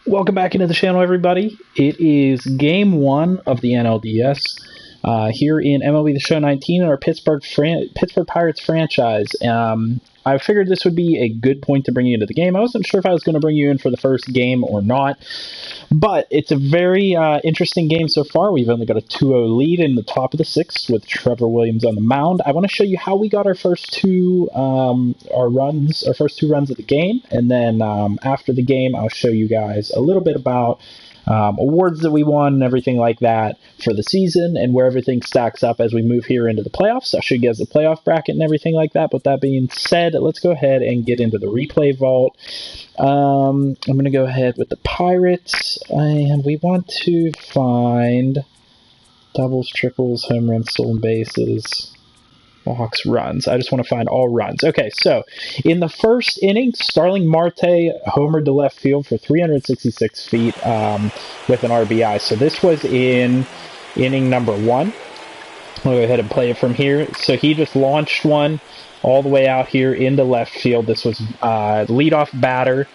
Welcome back into the channel, everybody. It is game one of the NLDS here in MLB The Show 19 in our Pittsburgh Pirates franchise. I figured this would be a good point to bring you into the game. I wasn't sure if I was going to bring you in for the first game or not, but it's a very interesting game so far. We've only got a 2-0 lead in the top of the sixth with Trevor Williams on the mound. I want to show you how we got our first two runs of the game, and then after the game, I'll show you guys a little bit about awards that we won and everything like that for the season and where everything stacks up as we move here into the playoffs. I'll show you guys the playoff bracket and everything like that. But that being said, let's go ahead and get into the replay vault. I'm going to go ahead with the Pirates, and we want to find doubles, triples, home runs, stolen bases, walks, runs. I just want to find all runs. Okay, so in the first inning, Starling Marte homered to left field for 366 feet with an RBI. So this was in inning number one. I'll go ahead and play it from here. So he just launched one all the way out here into left field. This was leadoff batter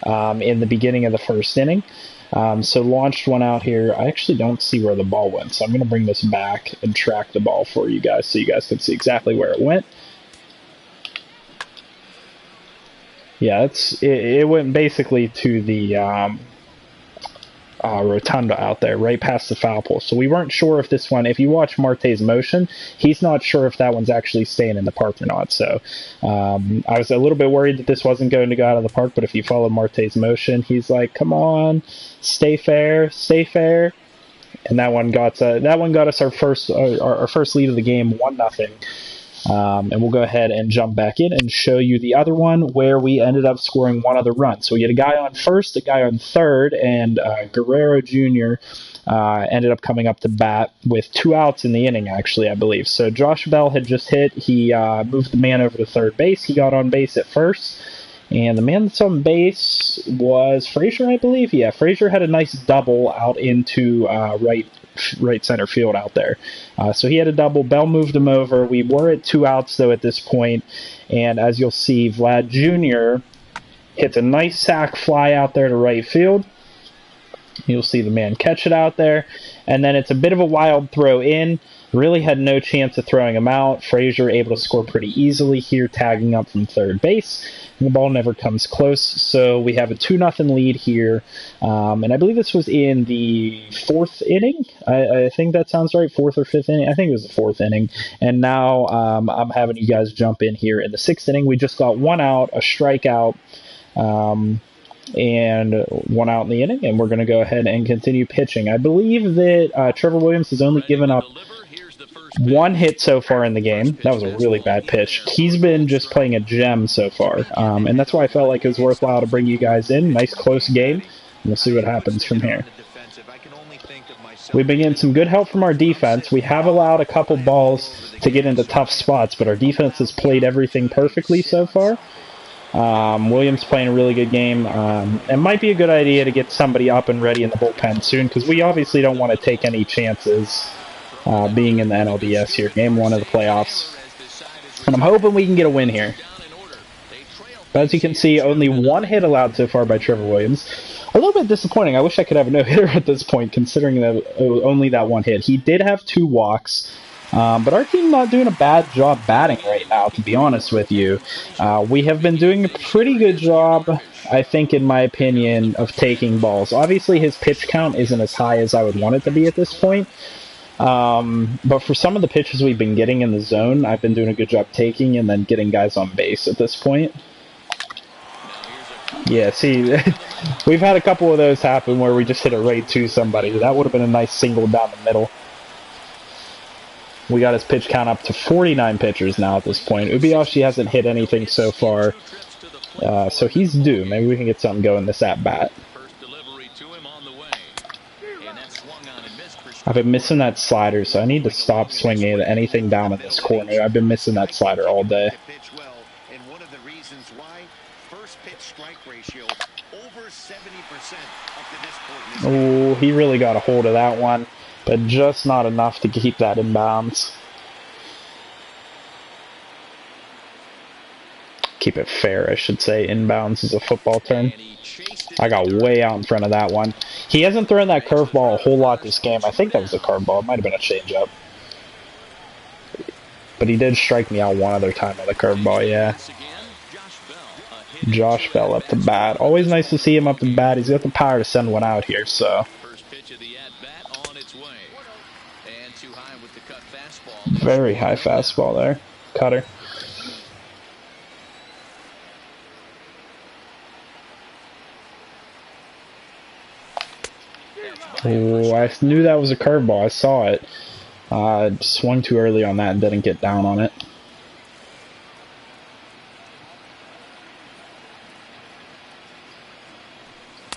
in the beginning of the first inning. So launched one out here. I actually don't see where the ball went, so I'm going to bring this back and track the ball for you guys so you guys can see exactly where it went. Yeah, it went basically to the rotunda out there, right past the foul pole. So we weren't sure if this one, if you watch Marte's motion, he's not sure if that one's actually staying in the park or not. So I was a little bit worried that this wasn't going to go out of the park, but if you follow Marte's motion, he's like, come on, stay fair, stay fair. And that one got us our first lead of the game, 1-0. And we'll go ahead and jump back in and show you the other one where we ended up scoring one other run. So we had a guy on first, a guy on third, and Guerrero Jr. Ended up coming up to bat with 2 outs in the inning, actually, I believe. So Josh Bell had just hit. He moved the man over to third base. He got on base at first. And the man that's on base was Frazier, I believe. Yeah, Frazier had a nice double out into right center field out there. So he had a double. Bell moved him over. We were at 2 outs, though, at this point. And as you'll see, Vlad Jr. hits a nice sac fly out there to right field. You'll see the man catch it out there. And then it's a bit of a wild throw in. Really had no chance of throwing him out. Frazier able to score pretty easily here, tagging up from third base. And the ball never comes close. So we have a 2-0 lead here. And I believe this was in the 4th inning. I think that sounds right. 4th or 5th inning. I think it was the 4th inning. And now I'm having you guys jump in here in the 6th inning. We just got 1 out, a strikeout, and 1 out in the inning. And we're going to go ahead and continue pitching. I believe that Trevor Williams has only given up 1 hit so far in the game. That was a really bad pitch. He's been just playing a gem so far, and that's why I felt like it was worthwhile to bring you guys in. Nice close game. We'll see what happens from here. We've been getting some good help from our defense. We have allowed a couple balls to get into tough spots, but our defense has played everything perfectly so far. Williams playing a really good game. It might be a good idea to get somebody up and ready in the bullpen soon, because we obviously don't want to take any chances being in the NLDS here, game 1 of the playoffs. And I'm hoping we can get a win here. But as you can see, only 1 hit allowed so far by Trevor Williams. A little bit disappointing. I wish I could have a no-hitter at this point, considering that only that 1 hit. He did have 2 walks, but our team not doing a bad job batting right now, to be honest with you. We have been doing a pretty good job, I think, in my opinion, of taking balls. Obviously, his pitch count isn't as high as I would want it to be at this point. But for some of the pitches we've been getting in the zone, I've been doing a good job taking and then getting guys on base at this point. Yeah, see, we've had a couple of those happen where we just hit it right to somebody. That would have been a nice single down the middle. We got his pitch count up to 49 pitchers now at this point. Ubiyoshi hasn't hit anything so far, so he's due. Maybe we can get something going this at-bat. I've been missing that slider, so I need to stop swinging at anything down in this corner. I've been missing that slider all day. Oh, he really got a hold of that one, but just not enough to keep that in bounds. Keep it fair, I should say. Inbounds is a football term. I got way out in front of that one. He hasn't thrown that curveball a whole lot this game. I think that was a curveball. It might have been a changeup. But he did strike me out one other time with a curveball, yeah. Josh Bell up to bat. Always nice to see him up to bat. He's got the power to send one out here, so. Very high fastball there. Cutter. Oh, I knew that was a curveball. I saw it. Swung too early on that and didn't get down on it.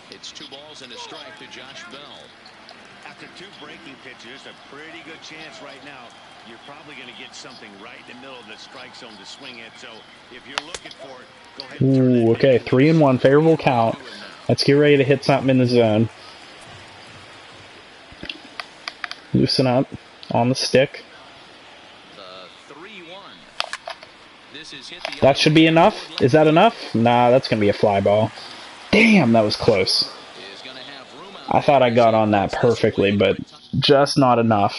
It's 2 balls and a strike to Josh Bell. After 2 breaking pitches, a pretty good chance right now. You're probably going to get something right in the middle of the strike zone to swing it. So if you're looking for it, go ahead and turn it. Okay, 3-1, favorable count. Let's get ready to hit something in the zone. Loosen up on the stick. That should be enough. Is that enough? Nah, that's going to be a fly ball. Damn, that was close. I thought I got on that perfectly, but just not enough.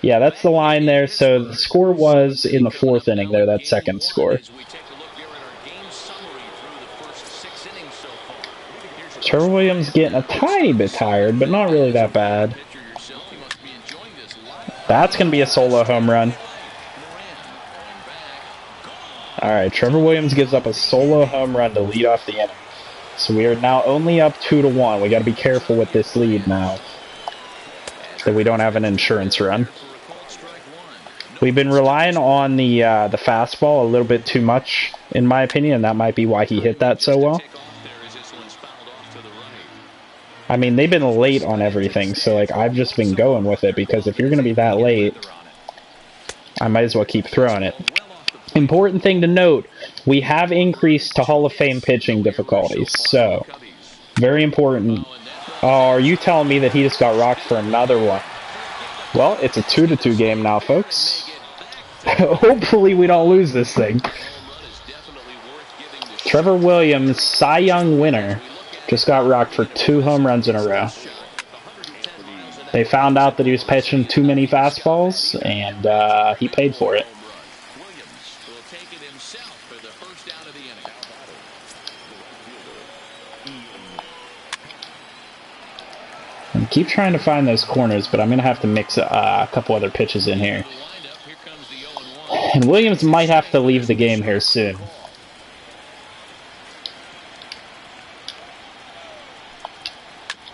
Yeah, that's the line there. So the score was in the 4th inning there, that second score. Trevor Williams getting a tiny bit tired, but not really that bad. That's going to be a solo home run. Alright, Trevor Williams gives up a solo home run to lead off the inning. So we are now only up 2-1. We got to be careful with this lead now, that we don't have an insurance run. We've been relying on the fastball a little bit too much, in my opinion, and that might be why he hit that so well. I mean, they've been late on everything, so like I've just been going with it, because if you're going to be that late, I might as well keep throwing it. Important thing to note, we have increased to Hall of Fame pitching difficulties, so very important. Oh, are you telling me that he just got rocked for another one? Well, it's a 2-2 game now, folks. Hopefully we don't lose this thing. Trevor Williams, Cy Young winner, just got rocked for 2 home runs in a row. They found out that he was pitching too many fastballs, and he paid for it. And keep trying to find those corners, but I'm going to have to mix a couple other pitches in here. And Williams might have to leave the game here soon.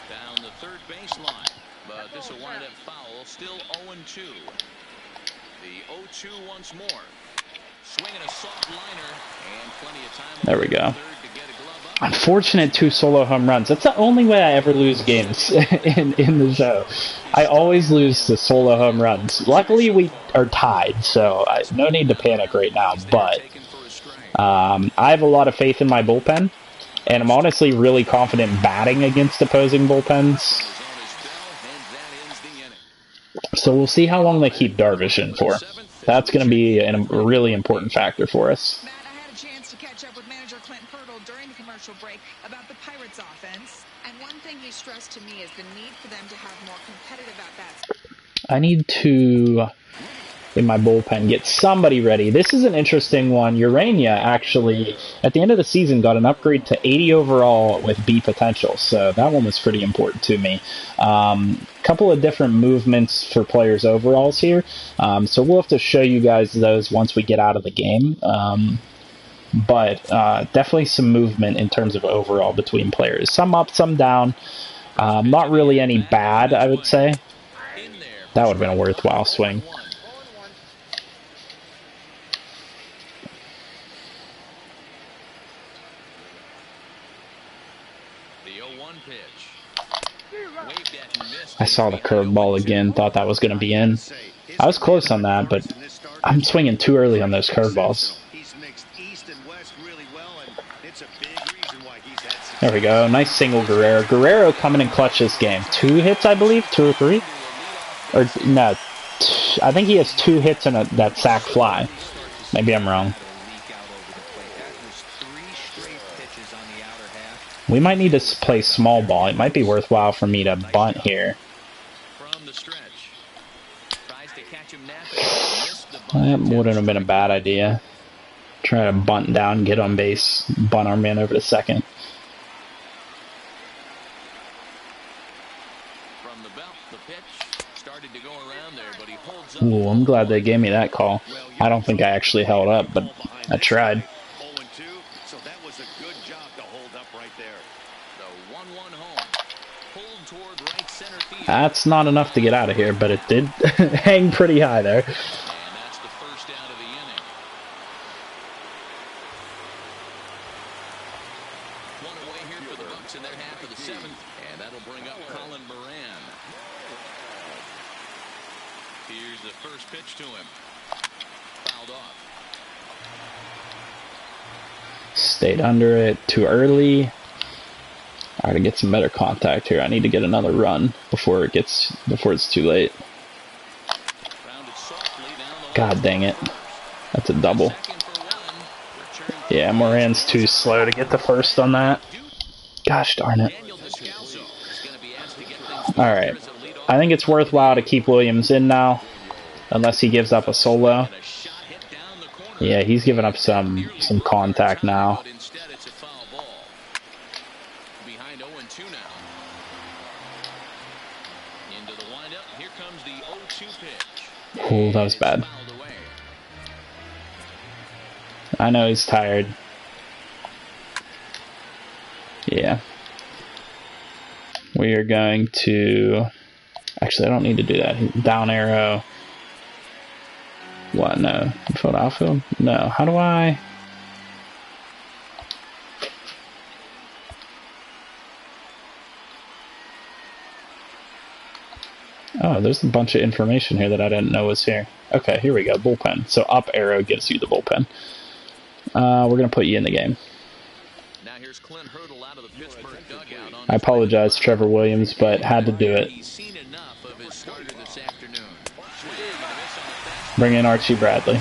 Down the third baseline, but this will wind up foul. Still 0-2. The 0-2 once more. Swinging a soft liner and plenty of time. There we go. Unfortunate 2 solo home runs. That's the only way I ever lose games in the show. I always lose the solo home runs. Luckily, we are tied, so no need to panic right now. But I have a lot of faith in my bullpen, and I'm honestly really confident batting against opposing bullpens. So we'll see how long they keep Darvish in for. That's going to be a really important factor for us. Break about the Pirates offense, and one thing he stressed to me is the need for them to have more competitive at-bats. I need to, in my bullpen, get somebody ready. This is an interesting one. Urania actually, at the end of the season, got an upgrade to 80 overall with B potential, so that one was pretty important to me. Couple of different movements for players' overalls here, so we'll have to show you guys those once we get out of the game. But definitely some movement in terms of overall between players. Some up, some down. Not really any bad, I would say. That would have been a worthwhile swing. I saw the curveball again. Thought that was going to be in. I was close on that, but I'm swinging too early on those curveballs. There we go. Nice single, Guerrero. Guerrero coming in clutch this game. 2 hits, I believe? 2 or 3? Or, no. I think he has 2 hits and that sac fly. Maybe I'm wrong. We might need to play small ball. It might be worthwhile for me to bunt here. That wouldn't have been a bad idea. Try to bunt down, get on base, bunt our man over to second. Ooh, I'm glad they gave me that call. I don't think I actually held up, but I tried. That's not enough to get out of here, but it did hang pretty high there. Stayed under it too early. I gotta get some better contact here. I need to get another run before it's too late. God dang it. That's a double. Yeah, Moran's too slow to get the first on that. Gosh darn it. Alright. I think it's worthwhile to keep Williams in now. Unless he gives up a solo. Yeah, he's giving up some contact now. Oh, that was bad. I know he's tired. Yeah. We are going to... Actually, I don't need to do that. Down arrow. What? No. Infield, outfield? No. How do I... Oh, there's a bunch of information here that I didn't know was here. Okay, here we go. Bullpen. So up arrow gives you the bullpen. We're going to put you in the game. I apologize, Trevor Williams, but had to do it. Bring in Archie Bradley.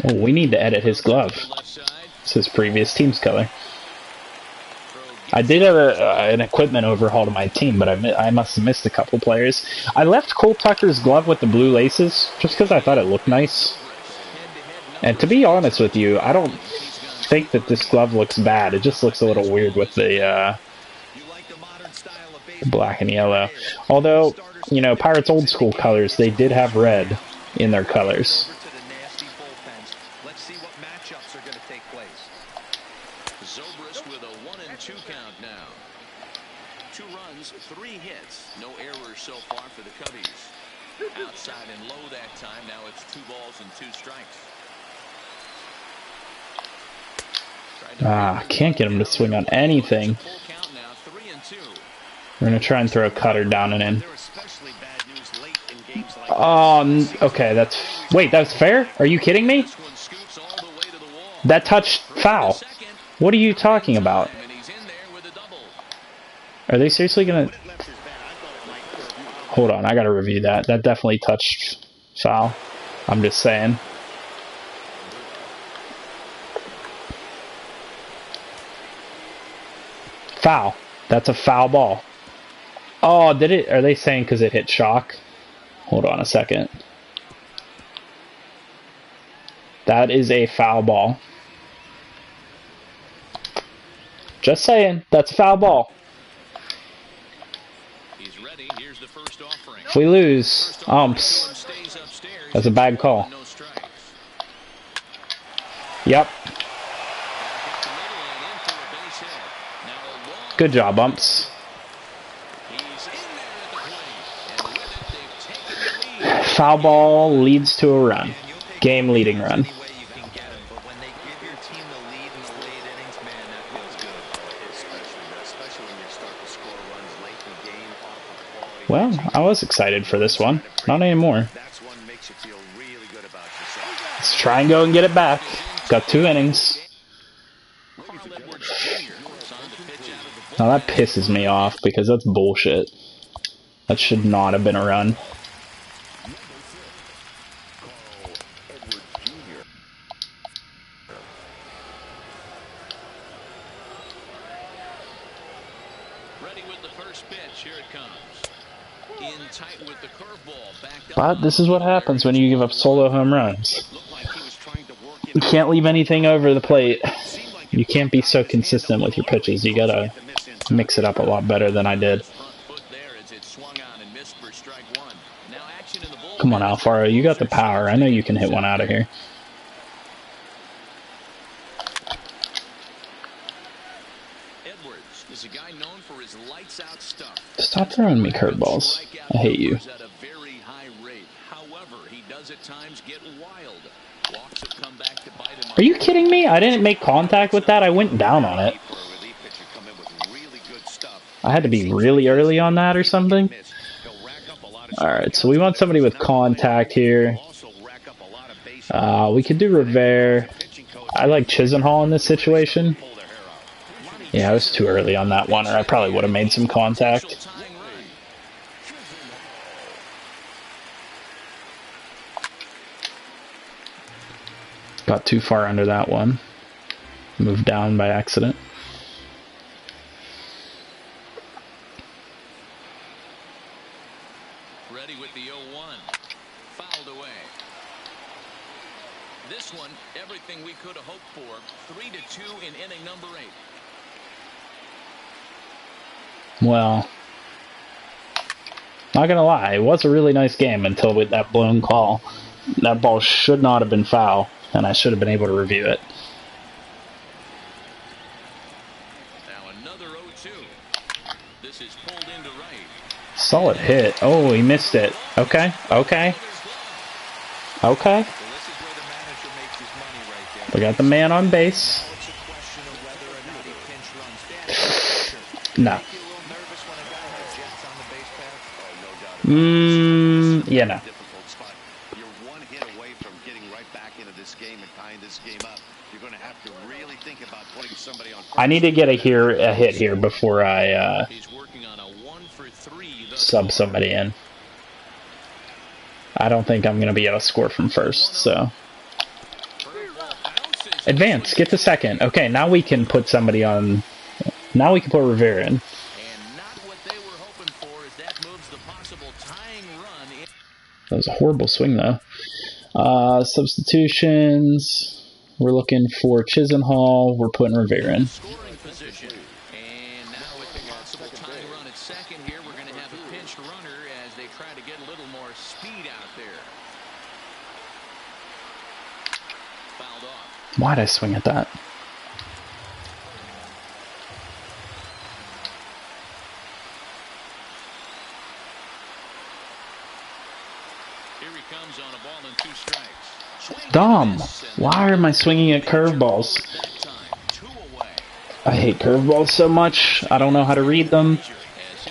Oh, we need to edit his glove. It's his previous team's color. I did have an equipment overhaul to my team, but I must have missed a couple players. I left Cole Tucker's glove with the blue laces just because I thought it looked nice. And to be honest with you, I don't think that this glove looks bad. It just looks a little weird with the black and yellow. Although, you know, Pirates old school colors, they did have red in their colors. Can't get him to swing on anything. We're going to try and throw a cutter down and in. Okay, that's... Wait, that's fair? Are you kidding me? That touched foul. What are you talking about? Are they seriously going to... Hold on, I got to review that. That definitely touched foul. I'm just saying. Foul. That's a foul ball. Oh, did it? Are they saying because it hit shock? Hold on a second. That is a foul ball. Just saying. That's a foul ball. If we lose, umps. That's a bad call. Yep. Good job, umps. Foul ball leads to a run. Game leading run. Well, I was excited for this one. Not anymore. Let's try and go and get it back. Got 2 innings. Now that pisses me off because that's bullshit. That should not have been a run. But this is what happens when you give up solo home runs. You can't leave anything over the plate. You can't be so consistent with your pitches. You gotta mix it up a lot better than I did. Come on, Alfaro, you got the power. I know you can hit one out of here. Stop throwing me curveballs. I hate you. Are you kidding me? I didn't make contact with that. I went down on it. I had to be really early on that or something. Alright, so we want somebody with contact here. We could do Rivera. I like Chisenhall in this situation. Yeah, I was too early on that one, or I probably would have made some contact. Got too far under that one. Moved down by accident. Ready with the 0-1. Fouled away. This one, everything we could have hoped for. 3-2 in inning number 8. Well, not gonna lie, it was a really nice game until with that blown call. That ball should not have been foul, and I should have been able to review it. Now another 0-2. This is pulled into right. Solid hit. Oh, he missed it. Okay, okay. Okay. We got the man on base. No. Yeah, no. You're one hit away from getting right back into this game and tying this game up. You're going to have to really think about putting somebody on. I need to get a hit here before I sub somebody in. I don't think I'm going to be able to score from first, so. Advance, get to second. Okay, now we can put somebody on. Now we can put Rivera in. That was a horrible swing, though. Substitutions. We're looking for Chisenhall. We're putting Rivera in. Why'd I swing at that? Dumb. Why am I swinging at curveballs? I hate curveballs so much. I don't know how to read them.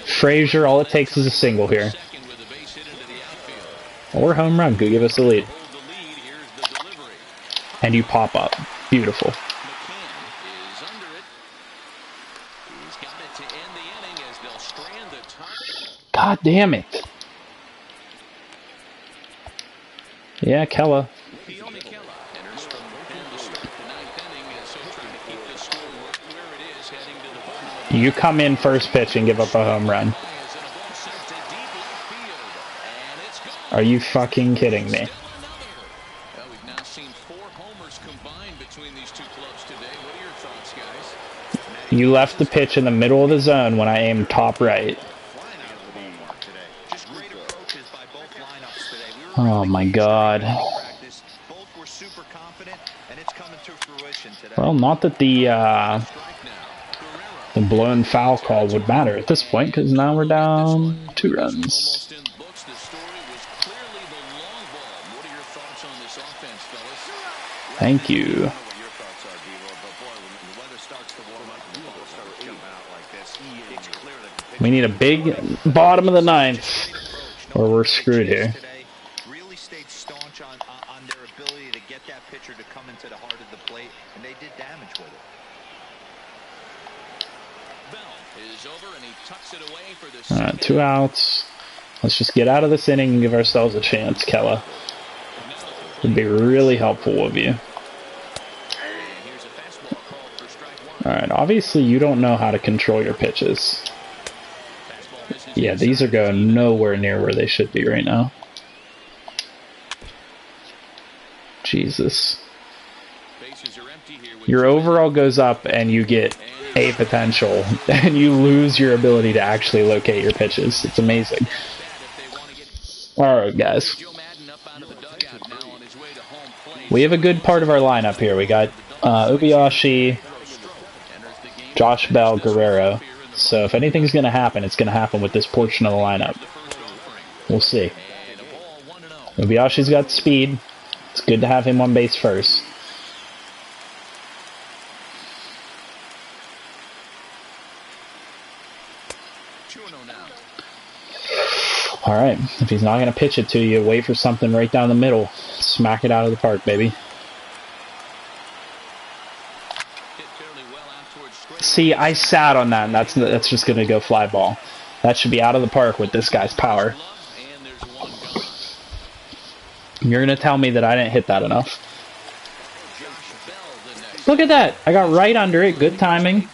Frazier, all it takes is a single here. Or home run could give us the lead. And you pop up. Beautiful. God damn it. Yeah, Kella. You come in first pitch and give up a home run. Are you fucking kidding me? You left the pitch in the middle of the zone when I aimed top right. Oh my god. Well, not that the blown foul call would matter at this point, because now we're down 2 runs. Thank you. We need a big bottom of the 9th, or we're screwed here. Really stayed staunch on their ability to get that pitcher to come into the heart of the plate, and they did damage with it. Is over and he tucks it away for the All right, 2 outs. Let's just get out of this inning and give ourselves a chance, Kella. Would be really helpful of you. Alright, obviously you don't know how to control your pitches. Yeah, these are going nowhere near where they should be right now. Jesus. Your overall goes up and you get A potential, and you lose your ability to actually locate your pitches. It's amazing. Alright, guys. We have a good part of our lineup here. We got Ubiyashi, Josh Bell, Guerrero. So if anything's going to happen, it's going to happen with this portion of the lineup. We'll see. Ubiyashi's got speed. It's good to have him on base first. Alright, if he's not going to pitch it to you, wait for something right down the middle. Smack it out of the park, baby. See, I sat on that, and that's just going to go fly ball. That should be out of the park with this guy's power. You're going to tell me that I didn't hit that enough. Look at that! I got right under it. Good timing.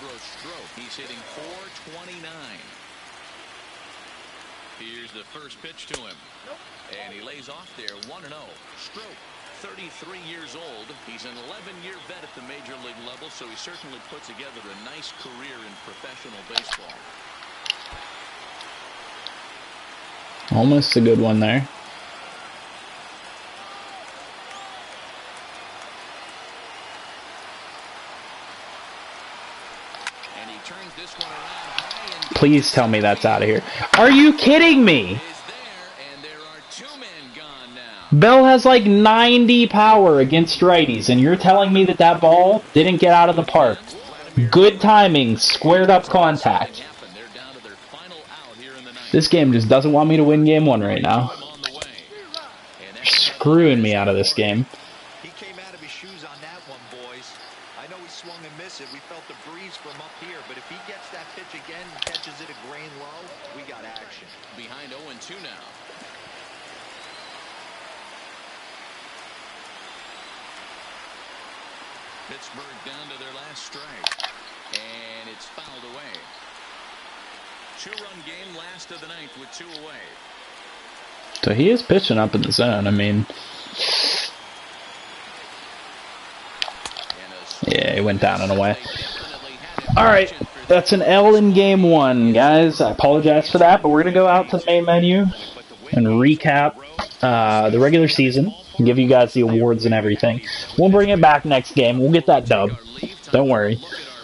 Here's the first pitch to him. And he lays off there, 1-0. Stroke, 33 years old. He's an 11-year vet at the major league level, so he certainly put together a nice career in professional baseball. Almost a good one there. And he turns this one around high and Please tell me that's out of here. Are you kidding me? is there, and there are 2 men gone now. Bell has like 90 power against righties, and you're telling me that that ball didn't get out of the park. Good timing, squared up contact. They're down to their final out here in the ninth. This game just doesn't want me to win game 1 right now. On the way. And Screwing me out of this game. He came out of his shoes on that one, boys. I know he swung and missed it. We felt the breeze from up here, but if he gets that pitch again and catches it a grain low, we got action. behind 0-2 now. Pittsburgh down to their last strike. And it's fouled away. 2-run game, last of the ninth with 2 away. So he is pitching up in the zone. I mean, yeah, he went down and away. Alright, that's an L in game 1, guys. I apologize for that, but we're going to go out to the main menu and recap the regular season and give you guys the awards and everything. We'll bring it back next game. We'll get that dub. Don't worry.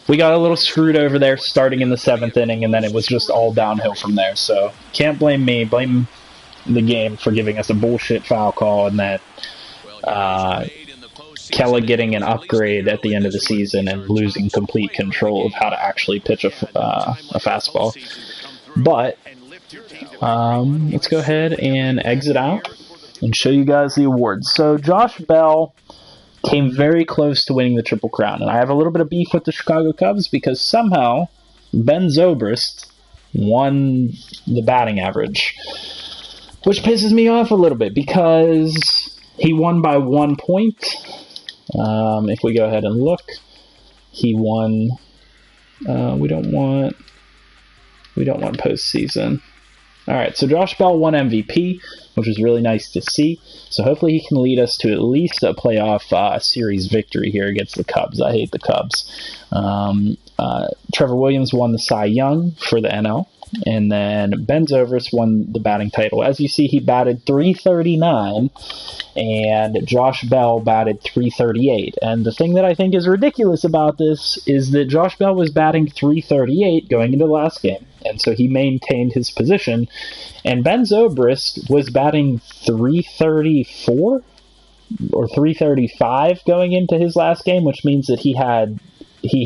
We got a little screwed over there starting in the 7th inning, and then it was just all downhill from there. So, can't blame me. Blame the game for giving us a bullshit foul call and that Kella getting an upgrade at the end of the season and losing complete control of how to actually pitch a fastball. But let's go ahead and exit out and show you guys the awards. So Josh Bell came very close to winning the Triple Crown, and I have a little bit of beef with the Chicago Cubs because somehow Ben Zobrist won the batting average, which pisses me off a little bit because he won by 1 point. If we go ahead and look, he won. We don't want postseason. All right, so Josh Bell won MVP, which was really nice to see. So hopefully he can lead us to at least a playoff series victory here against the Cubs. I hate the Cubs. Trevor Williams won the Cy Young for the NL. And then Ben Zobrist won the batting title. As you see, he batted .339, and Josh Bell batted .338. And the thing that I think is ridiculous about this is that Josh Bell was batting .338 going into the last game, and so he maintained his position. And Ben Zobrist was batting .334 or .335 going into his last game, which means that he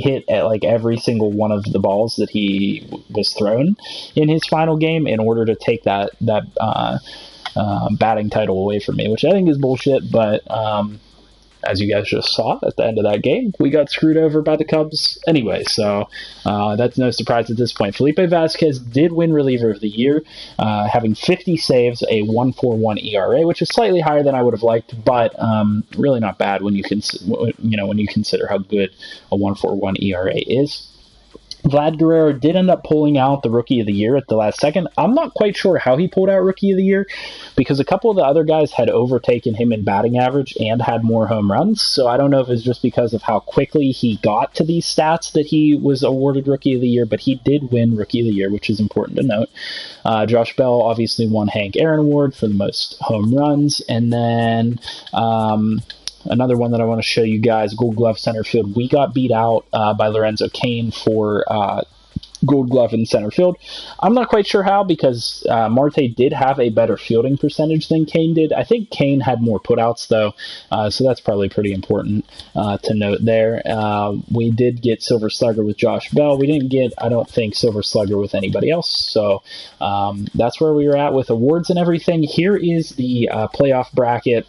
hit at like every single one of the balls that he was thrown in his final game in order to take that batting title away from me, which I think is bullshit. But as you guys just saw at the end of that game, we got screwed over by the Cubs anyway, so that's no surprise at this point. Felipe Vasquez did win reliever of the year, having 50 saves, a 1.41 ERA, which is slightly higher than I would have liked, but really not bad when you consider how good a 1.41 ERA is. Vlad Guerrero did end up pulling out the Rookie of the Year at the last second. I'm not quite sure how he pulled out Rookie of the Year, because a couple of the other guys had overtaken him in batting average and had more home runs, so I don't know if it's just because of how quickly he got to these stats that he was awarded Rookie of the Year, but he did win Rookie of the Year, which is important to note. Josh Bell obviously won Hank Aaron Award for the most home runs, and then another one that I want to show you guys, Gold Glove center field. We got beat out by Lorenzo Cain for Gold Glove in center field. I'm not quite sure how, because Marte did have a better fielding percentage than Cain did. I think Cain had more putouts, though, so that's probably pretty important to note there. We did get Silver Slugger with Josh Bell. We didn't get, I don't think, Silver Slugger with anybody else, so that's where we were at with awards and everything. Here is the playoff bracket.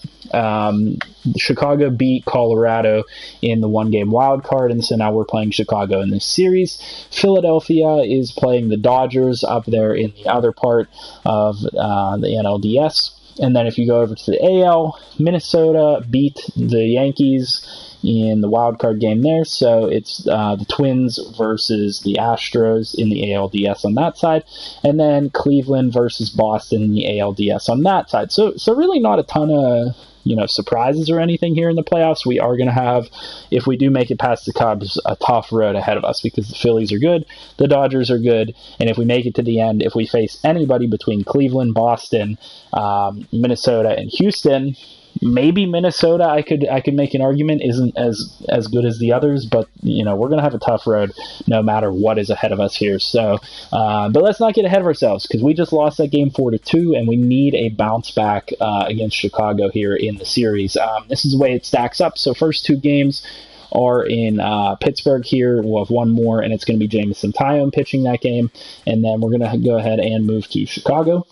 Chicago beat Colorado in the one-game wild card, and so now we're playing Chicago in this series. Philadelphia is playing the Dodgers up there in the other part of the NLDS. And then if you go over to the AL, Minnesota beat the Yankees in the wild card game there, so it's the Twins versus the Astros in the ALDS on that side, and then Cleveland versus Boston in the ALDS on that side. So really not a ton of surprises or anything here in the playoffs. We are going to have, if we do make it past the Cubs, a tough road ahead of us, because the Phillies are good, the Dodgers are good, and if we make it to the end, if we face anybody between Cleveland, Boston, Minnesota, and Houston, maybe Minnesota, I could make an argument, isn't as good as the others, but we're going to have a tough road no matter what is ahead of us here. So, but let's not get ahead of ourselves, because we just lost that game 4-2, and we need a bounce back against Chicago here in the series. This is the way it stacks up. So first two games are in Pittsburgh here. We'll have one more, and it's going to be Jameson Taillon pitching that game, and then we're going to go ahead and move to Chicago.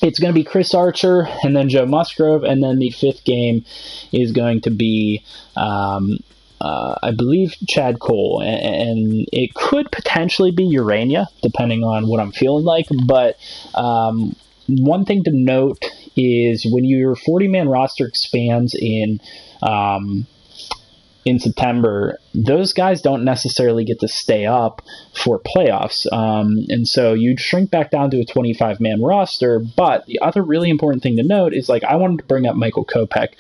It's going to be Chris Archer and then Joe Musgrove, and then the fifth game is going to be, I believe, Chad Cole, and it could potentially be Urania, depending on what I'm feeling like, but one thing to note is when your 40-man roster expands in September, those guys don't necessarily get to stay up for playoffs. And so you'd shrink back down to a 25-man roster. But the other really important thing to note is, I wanted to bring up Michael Kopech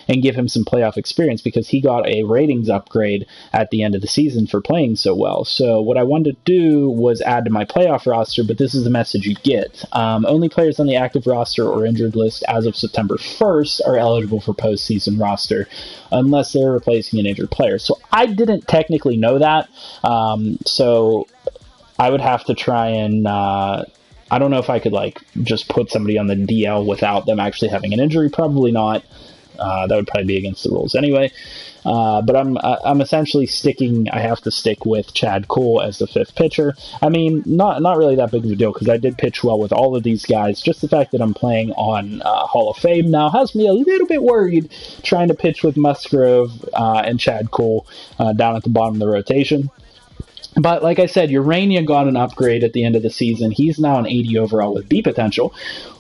and give him some playoff experience, because he got a ratings upgrade at the end of the season for playing so well. So what I wanted to do was add to my playoff roster, but this is the message you get. Only players on the active roster or injured list as of September 1st are eligible for postseason roster, unless they're replacing an injured player. So I didn't technically know that, so I would have to try and I don't know if I could just put somebody on the DL without them actually having an injury. Probably not. That would probably be against the rules anyway. But I'm essentially I have to stick with Chad Cole as the fifth pitcher. I mean, not really that big of a deal, because I did pitch well with all of these guys. Just the fact that I'm playing on Hall of Fame now has me a little bit worried trying to pitch with Musgrove and Chad Cole down at the bottom of the rotation. But like I said, Urania got an upgrade at the end of the season. He's now an 80 overall with B potential,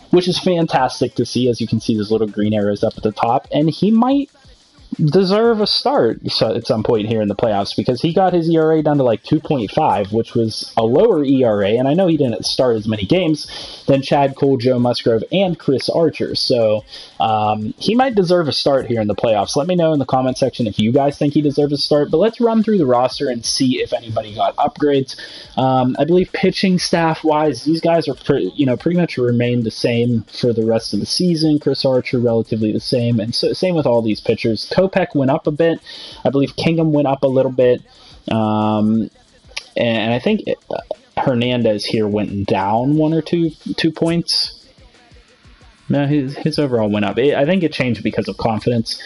which is fantastic to see. As you can see, those little green arrows up at the top, and he might deserve a start at some point here in the playoffs, because he got his ERA down to 2.5, which was a lower ERA, and I know he didn't start as many games than Chad Cole, Joe Musgrove, and Chris Archer, so he might deserve a start here in the playoffs. Let me know in the comment section if you guys think he deserves a start, but let's run through the roster and see if anybody got upgrades. I believe pitching staff-wise, these guys are pretty much remained the same for the rest of the season. Chris Archer relatively the same, and so same with all these pitchers. Kopech went up a bit. I believe Kingham went up a little bit. And I think Hernandez here went down 1 or 2 points. No, his overall went up. I think it changed because of confidence.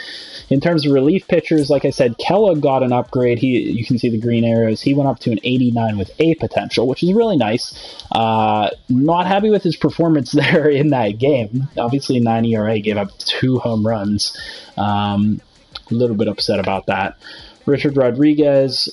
In terms of relief pitchers, like I said, Kella got an upgrade. You can see the green arrows. He went up to an 89 with A potential, which is really nice. Not happy with his performance there in that game. Obviously, 9 ERA, gave up 2 home runs. A little bit upset about that. Richard Rodriguez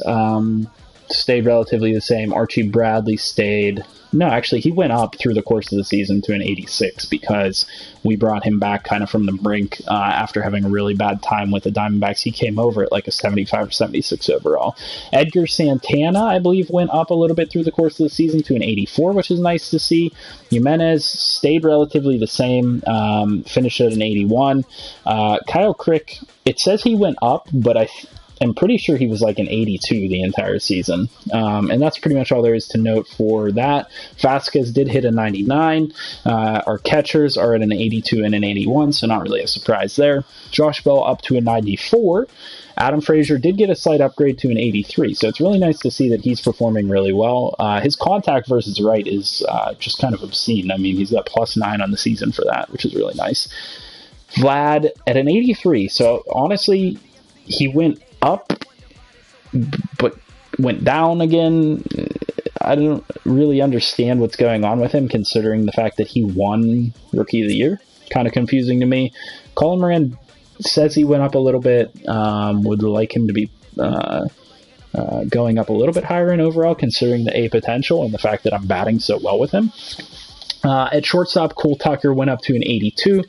stayed relatively the same. Archie Bradley stayed... No, actually, he went up through the course of the season to an 86 because we brought him back kind of from the brink after having a really bad time with the Diamondbacks. He came over at like a 75 or 76 overall. Edgar Santana, I believe, went up a little bit through the course of the season to an 84, which is nice to see. Jimenez stayed relatively the same, finished at an 81. Kyle Crick, it says he went up, but I'm pretty sure he was like an 82 the entire season. And that's pretty much all there is to note for that. Vasquez did hit a 99. Our catchers are at an 82 and an 81, so not really a surprise there. Josh Bell up to a 94. Adam Frazier did get a slight upgrade to an 83, so it's really nice to see that he's performing really well. His contact versus right is just kind of obscene. I mean, he's got +9 on the season for that, which is really nice. Vlad at an 83, so honestly, he went up, but went down again. I don't really understand what's going on with him, considering the fact that he won Rookie of the Year. Kind of confusing to me. Colin Moran says he went up a little bit. Would like him to be going up a little bit higher in overall, considering the A potential and the fact that I'm batting so well with him. At shortstop, Cole Tucker went up to an 82.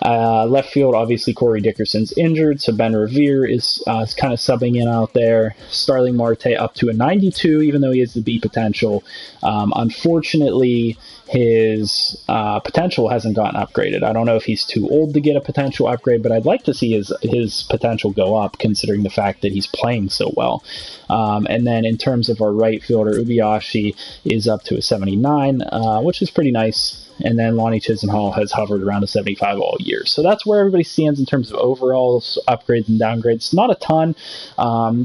Left field, obviously Corey Dickerson's injured, so Ben Revere is kind of subbing in out there. Starling Marte up to a 92, even though he has the B potential. Unfortunately, his potential hasn't gotten upgraded. I don't know if he's too old to get a potential upgrade, but I'd like to see his potential go up, considering the fact that he's playing so well. And then in terms of our right fielder, Ubiyashi is up to a 79, which is pretty nice. And then Lonnie Chisenhall has hovered around a 75 all year. So that's where everybody stands in terms of overall upgrades and downgrades. Not a ton,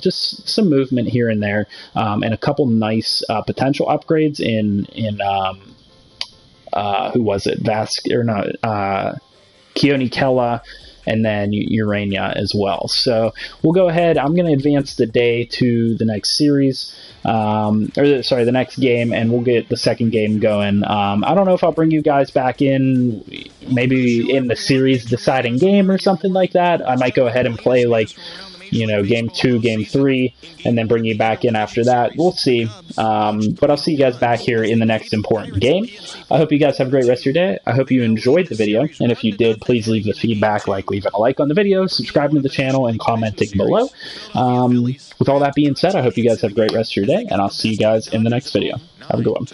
just some movement here and there, and a couple nice potential upgrades in who was it? Keone Kela, and then Urania as well. So we'll go ahead. I'm going to advance the day to the next series, the next game, and we'll get the second game going. I don't know if I'll bring you guys back in, maybe in the series deciding game or something like that. I might go ahead and play game 2, game 3, and then bring you back in after that. We'll see. But I'll see you guys back here in the next important game. I hope you guys have a great rest of your day. I hope you enjoyed the video. And if you did, please leave the feedback, leaving a like on the video, subscribing to the channel, and commenting below. With all that being said, I hope you guys have a great rest of your day, and I'll see you guys in the next video. Have a good one.